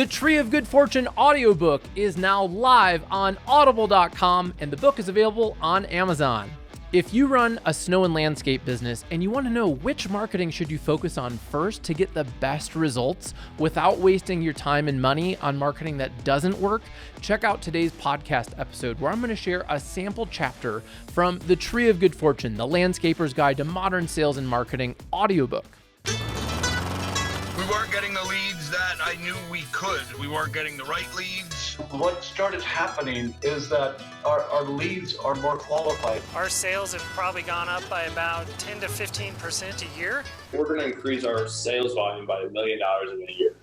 The Tree of Good Fortune audiobook is now live on Audible.com, and the book is available on Amazon. If you run a snow and landscape business and you want to know which marketing should you focus on first to get the best results without wasting your time and money on marketing that doesn't work, check out today's podcast episode where I'm going to share a sample chapter from The Tree of Good Fortune, the Landscaper's Guide to Modern Sales and Marketing audiobook. We weren't getting the leads that I knew we could. We weren't getting the right leads. What started happening is that our leads are more qualified. Our sales have probably gone up by about 10 to 15% a year. We're going to increase our sales volume by $1 million in a year.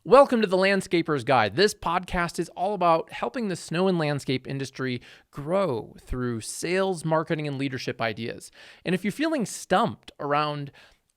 Welcome to the Landscaper's Guide. This podcast is all about helping the snow and landscape industry grow through sales, marketing, and leadership ideas. And if you're feeling stumped around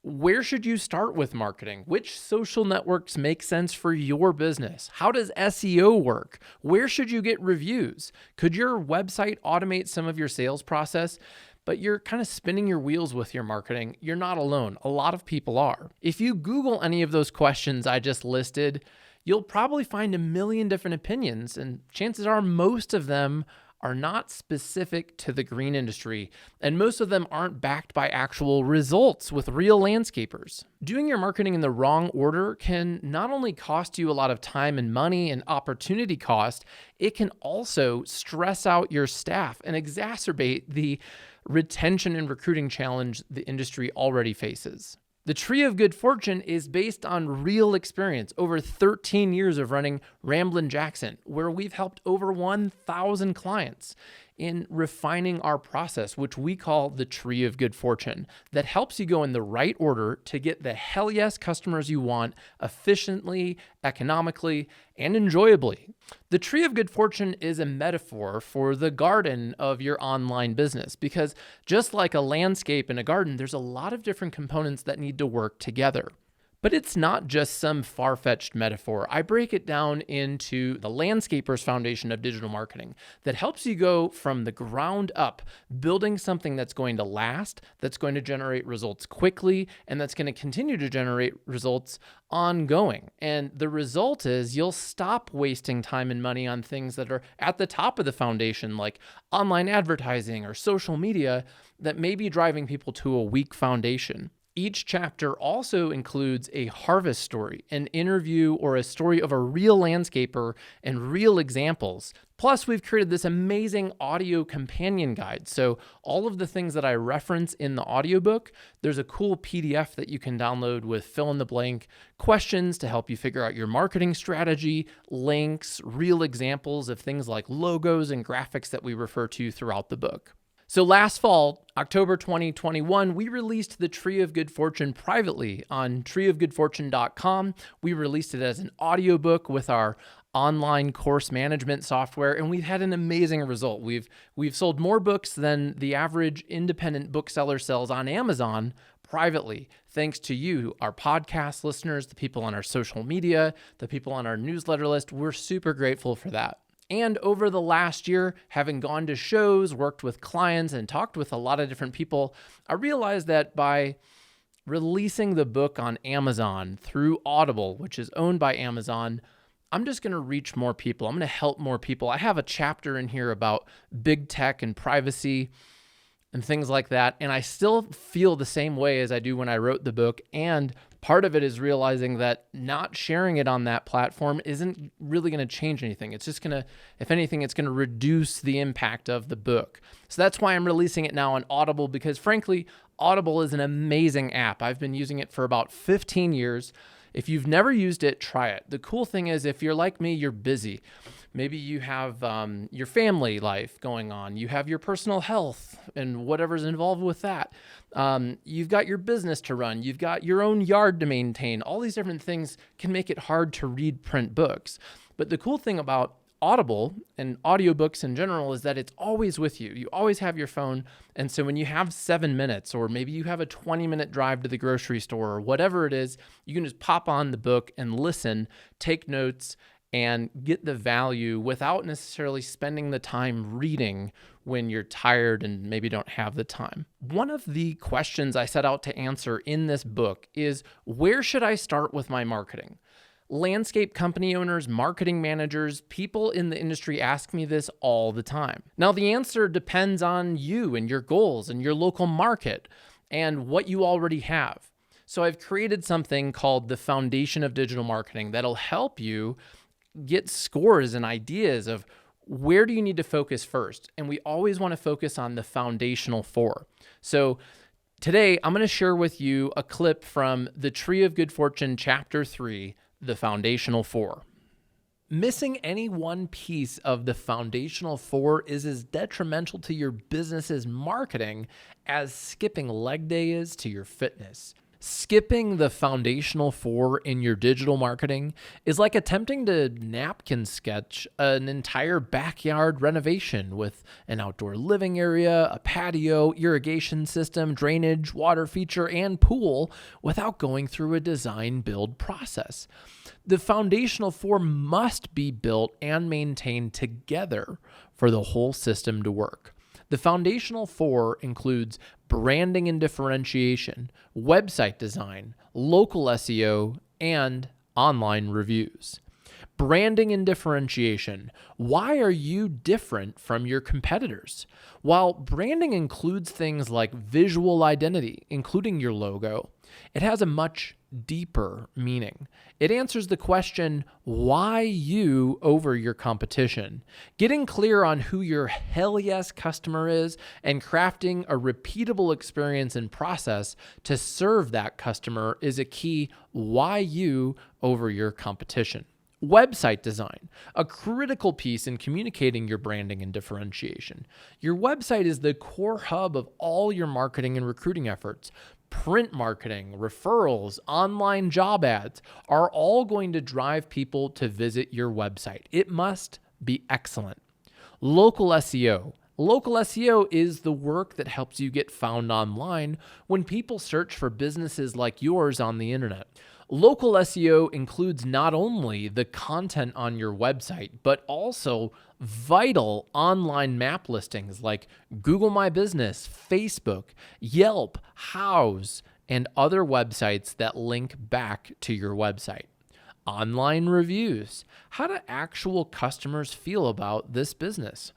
where should you start with marketing? Which social networks make sense for your business? How does SEO work? Where should you get reviews? Could your website automate some of your sales process? But you're kind of spinning your wheels with your marketing. You're not alone. A lot of people are. If you Google any of those questions I just listed, you'll probably find a million different opinions, and chances are most of them are not specific to the green industry, and most of them aren't backed by actual results with real landscapers. Doing your marketing in the wrong order can not only cost you a lot of time and money and opportunity cost, it can also stress out your staff and exacerbate the retention and recruiting challenge the industry already faces. The Tree of Good Fortune is based on real experience, over 13 years of running Ramblin Jackson, where we've helped over 1,000 clients in refining our process, which we call the Tree of Good Fortune, that helps you go in the right order to get the hell yes customers you want efficiently, economically, and enjoyably. The Tree of Good Fortune is a metaphor for the garden of your online business, because just like a landscape and a garden, there's a lot of different components that need to work together. But it's not just some far-fetched metaphor. I break it down into the landscaper's foundation of digital marketing that helps you go from the ground up, building something that's going to last, that's going to generate results quickly, and that's going to continue to generate results ongoing. And the result is you'll stop wasting time and money on things that are at the top of the foundation, like online advertising or social media, that may be driving people to a weak foundation. Each chapter also includes a harvest story, an interview, or a story of a real landscaper and real examples. Plus, we've created this amazing audio companion guide. So all of the things that I reference in the audiobook, there's a cool PDF that you can download with fill-in-the-blank questions to help you figure out your marketing strategy, links, real examples of things like logos and graphics that we refer to throughout the book. So last fall, October 2021, we released the Tree of Good Fortune privately on treeofgoodfortune.com. We released it as an audiobook with our online course management software, and we've had an amazing result. We've sold more books than the average independent bookseller sells on Amazon privately, thanks to you, our podcast listeners, the people on our social media, the people on our newsletter list. We're super grateful for that. And over the last year, having gone to shows, worked with clients, and talked with a lot of different people, I realized that by releasing the book on Amazon through Audible, which is owned by Amazon, I'm just going to reach more people. I'm going to help more people. I have a chapter in here about big tech and privacy and things like that, and I still feel the same way as I do when I wrote the book. And part of it is realizing that not sharing it on that platform isn't really going to change anything. It's just going to, if anything, it's going to reduce the impact of the book. So that's why I'm releasing it now on Audible, because frankly, Audible is an amazing app. I've been using it for about 15 years. If you've never used it, try it. The cool thing is, if you're like me, you're busy. Maybe you have your family life going on. You have your personal health and whatever's involved with that. You've got your business to run. You've got your own yard to maintain. All these different things can make it hard to read print books. But the cool thing about Audible and audiobooks in general is that it's always with you. You always have your phone. And so when you have 7 minutes, or maybe you have a 20-minute drive to the grocery store or whatever it is, you can just pop on the book and listen, take notes, and get the value without necessarily spending the time reading when you're tired and maybe don't have the time. One of the questions I set out to answer in this book is, where should I start with my marketing? Landscape company owners, marketing managers, people in the industry ask me this all the time. Now, the answer depends on you and your goals and your local market and what you already have. So I've created something called the Foundation of Digital Marketing that'll help you get scores and ideas of where do you need to focus first. And we always want to focus on the foundational 4. So today, I'm going to share with you a clip from The Tree of Good Fortune, Chapter 3, The Foundational 4. Missing any one piece of the foundational 4 is as detrimental to your business's marketing as skipping leg day is to your fitness. Skipping the foundational 4 in your digital marketing is like attempting to napkin sketch an entire backyard renovation with an outdoor living area, a patio, irrigation system, drainage, water feature, and pool without going through a design build process. The foundational 4 must be built and maintained together for the whole system to work. The foundational 4 includes branding and differentiation, website design, local SEO, and online reviews. Branding and differentiation. Why are you different from your competitors? While branding includes things like visual identity, including your logo, it has a much deeper meaning. It answers the question, why you over your competition? Getting clear on who your hell yes customer is and crafting a repeatable experience and process to serve that customer is a key why you over your competition. Website design, a critical piece in communicating your branding and differentiation. Your website is the core hub of all your marketing and recruiting efforts. Print marketing, referrals, online job ads are all going to drive people to visit your website. It must be excellent. Local SEO. Local SEO is the work that helps you get found online when people search for businesses like yours on the internet. Local SEO includes not only the content on your website, but also vital online map listings like Google My Business, Facebook, Yelp, Houzz, and other websites that link back to your website. Online reviews. How do actual customers feel about this business?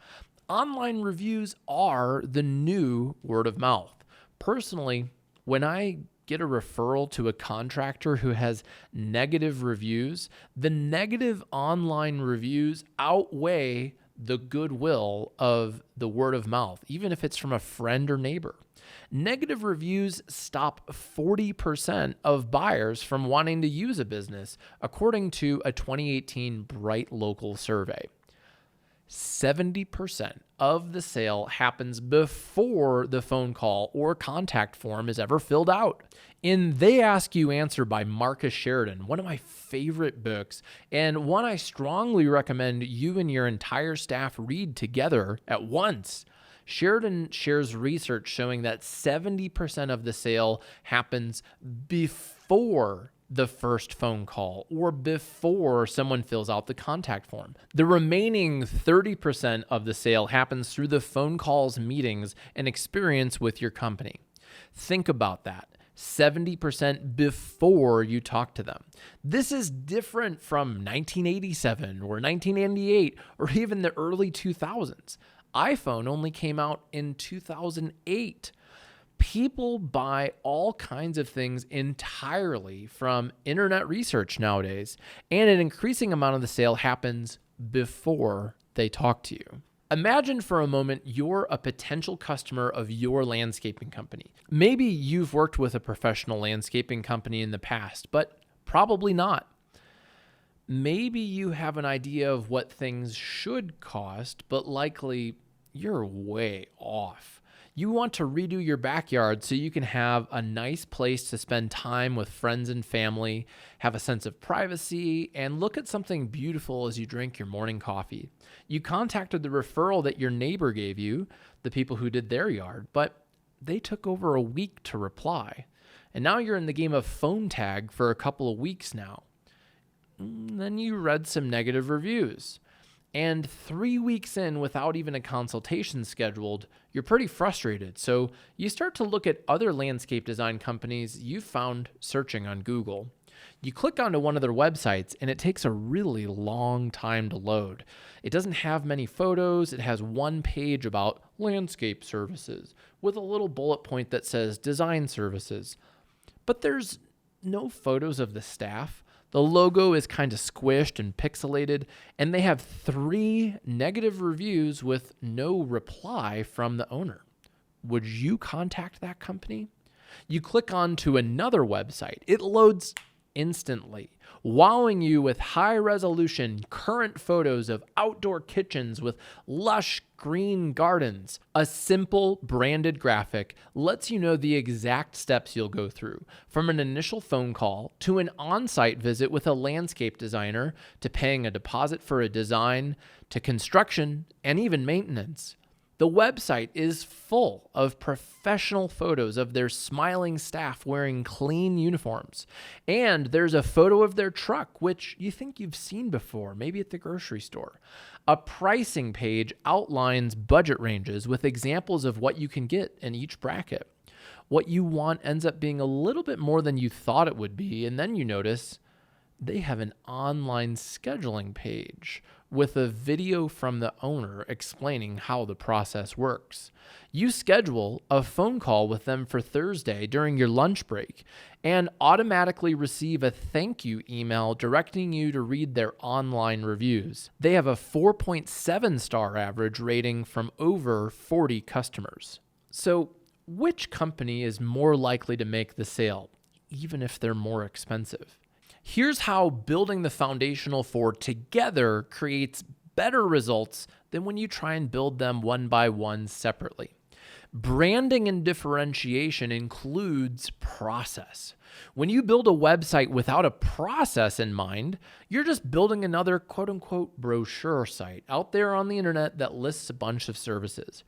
Online reviews are the new word of mouth. Personally, when I get a referral to a contractor who has negative reviews, the negative online reviews outweigh the goodwill of the word of mouth, even if it's from a friend or neighbor. Negative reviews stop 40% of buyers from wanting to use a business, according to a 2018 Bright Local survey. 70% of the sale happens before the phone call or contact form is ever filled out. In They Ask You Answer by Marcus Sheridan, one of my favorite books, and one I strongly recommend you and your entire staff read together at once. Sheridan shares research showing that 70% of the sale happens before the first phone call or before someone fills out the contact form. The remaining 30% of the sale happens through the phone calls, meetings, and experience with your company. Think about that. 70% before you talk to them. This is different from 1987 or 1998 or even the early 2000s. iPhone only came out in 2008. People buy all kinds of things entirely from internet research nowadays, and an increasing amount of the sale happens before they talk to you. Imagine for a moment you're a potential customer of your landscaping company. Maybe you've worked with a professional landscaping company in the past, but probably not. Maybe you have an idea of what things should cost, but likely you're way off. You want to redo your backyard so you can have a nice place to spend time with friends and family, have a sense of privacy, and look at something beautiful as you drink your morning coffee. You contacted the referral that your neighbor gave you, the people who did their yard, but they took over a week to reply. And now you're in the game of phone tag for a couple of weeks now. Then you read some negative reviews. And 3 weeks in, without even a consultation scheduled, you're pretty frustrated. So you start to look at other landscape design companies you found searching on Google. You click onto one of their websites and it takes a really long time to load. It doesn't have many photos. It has one page about landscape services with a little bullet point that says design services. But there's no photos of the staff. The logo is kind of squished and pixelated, and they have 3 negative reviews with no reply from the owner. Would you contact that company? You click on to another website. It loads instantly, wowing you with high-resolution current photos of outdoor kitchens with lush green gardens. A simple branded graphic lets you know the exact steps you'll go through, from an initial phone call to an on-site visit with a landscape designer, to paying a deposit for a design, to construction, and even maintenance. The website is full of professional photos of their smiling staff wearing clean uniforms. And there's a photo of their truck, which you think you've seen before, maybe at the grocery store. A pricing page outlines budget ranges with examples of what you can get in each bracket. What you want ends up being a little bit more than you thought it would be, and then you notice they have an online scheduling page with a video from the owner explaining how the process works. You schedule a phone call with them for Thursday during your lunch break and automatically receive a thank you email directing you to read their online reviews. They have a 4.7 star average rating from over 40 customers. So, which company is more likely to make the sale, even if they're more expensive? Here's how building the foundational 4 together creates better results than when you try and build them one by one separately. Branding and differentiation includes process. When you build a website without a process in mind, you're just building another quote-unquote brochure site out there on the internet that lists a bunch of services.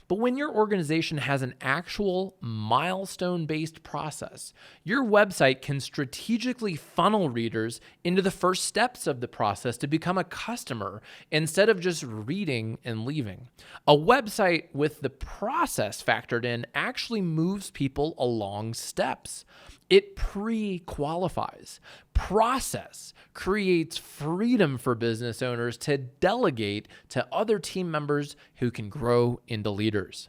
But when your organization has an actual milestone-based process, your website can strategically funnel readers into the first steps of the process to become a customer instead of just reading and leaving. A website with the process factored in actually moves people along steps. It pre-qualifies. Process creates freedom for business owners to delegate to other team members who can grow into leaders.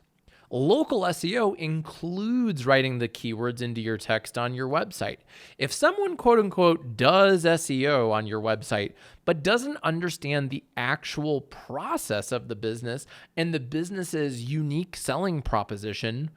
Local SEO includes writing the keywords into your text on your website. If someone quote unquote does SEO on your website, but doesn't understand the actual process of the business and the business's unique selling proposition,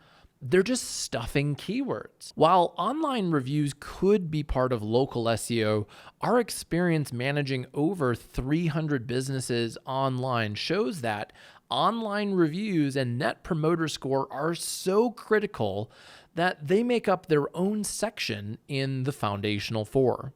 they're just stuffing keywords. While online reviews could be part of local SEO, our experience managing over 300 businesses online shows that online reviews and Net Promoter Score are so critical that they make up their own section in the Foundational 4.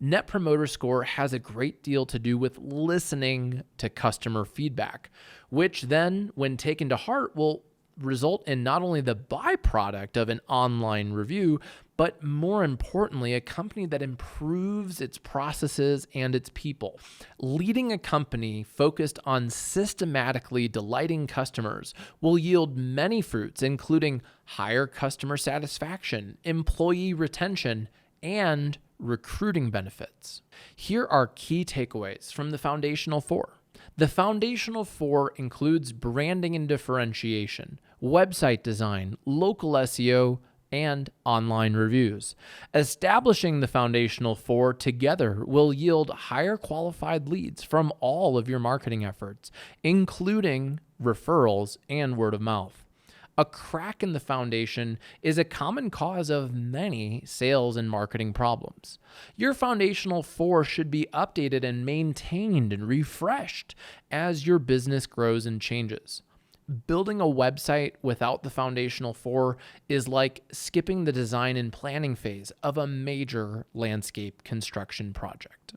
Net Promoter Score has a great deal to do with listening to customer feedback, which then, when taken to heart, will result in not only the byproduct of an online review, but more importantly, a company that improves its processes and its people. Leading a company focused on systematically delighting customers will yield many fruits, including higher customer satisfaction, employee retention, and recruiting benefits. Here are key takeaways from the Foundational 4. The Foundational 4 includes branding and differentiation, website design, local SEO, and online reviews. Establishing the Foundational 4 together will yield higher qualified leads from all of your marketing efforts, including referrals and word of mouth. A crack in the foundation is a common cause of many sales and marketing problems. Your Foundational 4 should be updated and maintained and refreshed as your business grows and changes. Building a website without the Foundational 4 is like skipping the design and planning phase of a major landscape construction project.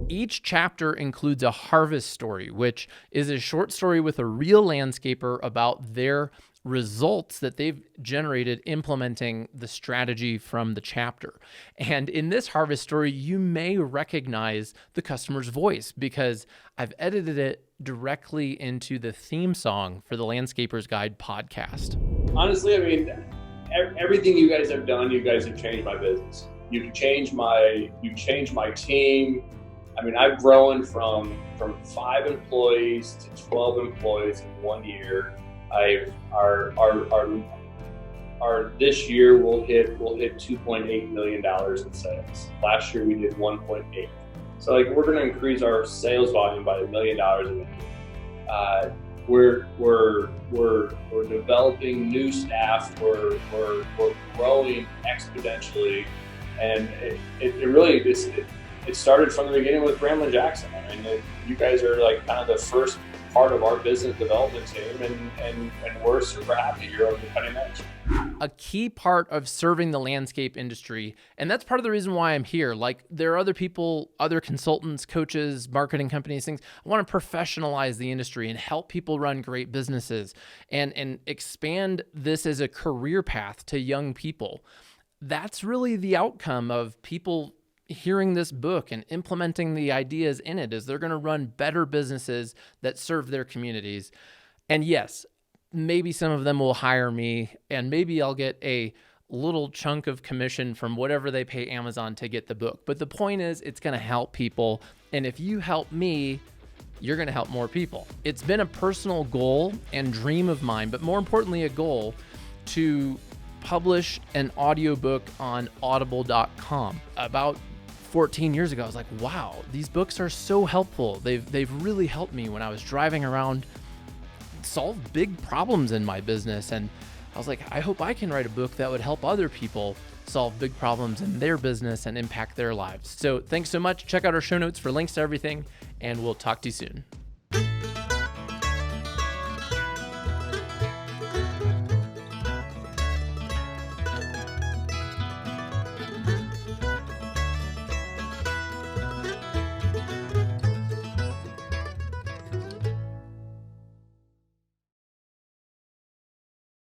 Each chapter includes a harvest story, which is a short story with a real landscaper about their results that they've generated implementing the strategy from the chapter. And in this harvest story, you may recognize the customer's voice because I've edited it directly into the theme song for the Landscaper's Guide podcast. Honestly, I mean, everything you guys have done, you guys have changed my business. you change my team. I mean, I've grown from 5 employees to 12 employees in 1 year. Our this year we'll hit $2.8 million in sales. Last year we did 1.8. So like we're going to increase our sales volume by $1 million a year. We're developing new staff. We're growing exponentially, and it started from the beginning with Ramblin Jackson. I mean, you guys are like kind of the first part of our business development team, and we're super happy you're on the cutting edge. A key part of serving the landscape industry, and that's part of the reason why I'm here. Like, there are other people, other consultants, coaches, marketing companies, things. I want to professionalize the industry and help people run great businesses and expand this as a career path to young people. That's really the outcome of people hearing this book and implementing the ideas in it, is they're going to run better businesses that serve their communities. And yes, maybe some of them will hire me, and maybe I'll get a little chunk of commission from whatever they pay Amazon to get the book. But the point is, it's going to help people. And if you help me, you're going to help more people. It's been a personal goal and dream of mine, but more importantly, a goal to publish an audiobook on audible.com. About 14 years ago, I was like, wow, these books are so helpful. They've really helped me when I was driving around, solve big problems in my business. And I was like, I hope I can write a book that would help other people solve big problems in their business and impact their lives. So thanks so much. Check out our show notes for links to everything, and we'll talk to you soon.